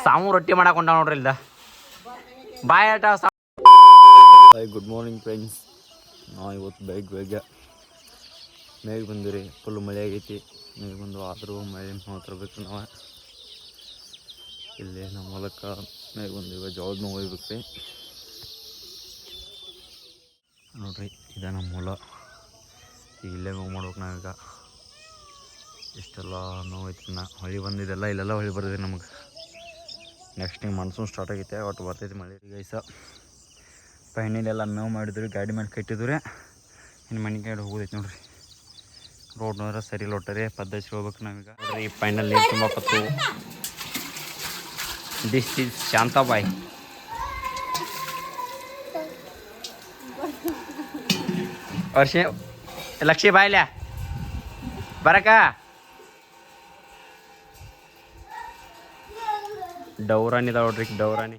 ಸಾಮು ರೊಟ್ಟಿ ಮಾಡಾಕೊಂಡ ನೋಡ್ರಿ ಇಲ್ದ ಬಾಯ್ ಆಟ. Hi, good morning friends. ನಾವು ಇವತ್ತು ಬೇಗ ಮೇಘ ಬಂದಿರಿ. ಫುಲ್ ಮಳೆ ಆಗೈತಿ. ಮೇಘ ಬಂದು ಆದರೂ ಮಳೆ ಮಾತ್ರಬೇಕು. ನಾವು ಇಲ್ಲಿ ನಮ್ಮ ಮೂಲಕ ಮೇಘ ಬಂದಿವ ಜೋಳದ ನೋವು ಹೋಗ್ಬೇಕು ರೀ. ನೋಡ್ರಿ, ಇದ ನಮ್ಮ ಮೂಲ. ಈಗ ಇಲ್ಲೇ ಮೂವ್ ಮಾಡ್ಬೇಕು ನಾವೀಗ. ಇಷ್ಟೆಲ್ಲ ನೋವು ಐತಿ. ಹೊಳಿ ಬಂದಿದ್ದೆಲ್ಲ ಇಲ್ಲೆಲ್ಲ ಹೊಳಿ ಬರ್ದಿದೆ ನಮಗೆ. ನೆಕ್ಸ್ಟ್ ಹಿಂಗೆ ಮಾನ್ಸೂನ್ ಸ್ಟಾರ್ಟ್ ಆಗೈತೆ, ಒಟ್ಟು ಬರ್ತೈತಿ ಮಳೆ. ಈಗ ಐಸ ಪೈನಿಲೆಲ್ಲ ಮೇವು ಮಾಡಿದ್ರಿ, ಗಾಡಿ ಮೇಲೆ ಕಟ್ಟಿದ್ರಿ. ಇನ್ನು ಮನೆ ಕಡೆ ಹೋಗೋದೈತಿ ನೋಡ್ರಿ. ರೋಡ್ ನೋಡ್ರೆ ಸರಿ ಲೊಟ್ಟರಿ ಪದ್ಧತಿ ಹೋಗ್ಬೇಕು ನಾವೀಗ. ನೋಡ್ರಿ, ಈ ಪೈನಲ್ಲಿ ನೀರು ತುಂಬಾಕತ್ತು. This is Shantabai. ವರ್ಷ ಲಕ್ಷಿ ಬಾಯ್ಲ್ಯಾ ಬರಕ. ಡೌರಾಣಿ ಇದಾವ ನೋಡ್ರಿ, ಡೌರಾಣಿ.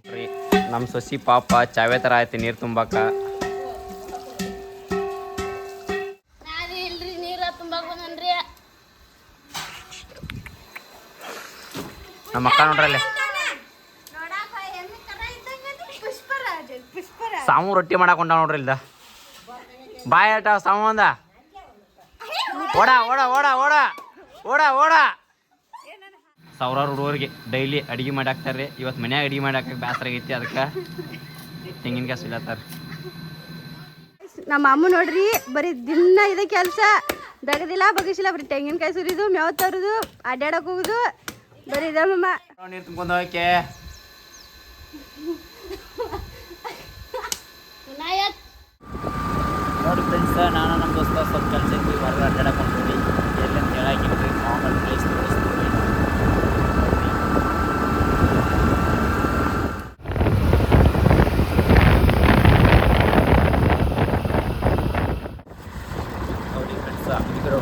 ನಮ್ಮ ಸೊಸಿ ಪಾಪ ಚಾವೆ ಥರ ಆಯ್ತು ನೀರು ತುಂಬಾಕ. ನಮ್ಮ ಅಕ್ಕ ನೋಡ್ರಲ್ಲೇ ಸಾಮು ರೊಟ್ಟಿ ಮಾಡಾಕೊಂಡ ನೋಡ್ರಿ ಇಲ್ದ ಬಾಯ್ ಆಟ. ಸಾಮು ಅಂದ ಓಡ ಓಡ ಓಡ ಓಡ ಓಡ ಓಡ. ಸಾವಿರಾರು ಹುಡುಗರಿಗೆ ಡೈಲಿ ಅಡುಗೆ ಮಾಡಿ ಹಾಕ್ತಾರೆ. ಇವತ್ತು ಮನ್ಯಾಗ ಅಡುಗೆ ಮಾಡಿ ಹಾಕಕ್ಕೆ ಬೇಸರ ಆಗೈತಿ, ಅದಕ್ಕೆ ತೆಂಗಿನಕಾಯಿ ಸುಲತ್ತಾರ. ನಮ್ಮ ಅಮ್ಮ ನೋಡ್ರಿ ಬರೀ ದಿನ ಇದೇ ಕೆಲಸ. ದಗದಿಲ್ಲ ಬಗ್ಗಿಸಿಲ್ಲ, ಬರೀ ತೆಂಗಿನಕಾಯಿ ಸುರಿದು, ಮೇವು ತರುದು, ಅಡ್ಡಾಡಕ್ ಹೋಗುದು, ಬರೀ ಇದಮ್ಮ. ನೀರು ತುಂಬ್ಕೊಂಡು ಹೋಗಕ್ಕೆ ನೋಡಿ ಫ್ರೆಂಡ್ಸ್, ನಾನು ನಮ್ಮ ದೋಸ್ತ ಸ್ವಲ್ಪ ಕೆಲಸ ಇದ್ವಿ, ಹೊರಗೆ ಅಡ್ಡಾಡಕ್ಕೆ ಹೊಂಟೀವಿ. ಎಲ್ಲಂತ ಹೇಳಾಕಿದ್ವಿ, ನಾರ್ಮಲ್ ಪ್ಲೇಸ್ ತೋರಿಸ್ತೀವಿ. ನೋಡಿ ಫ್ರೆಂಡ್ಸ್, ಅಂಬಿಗರ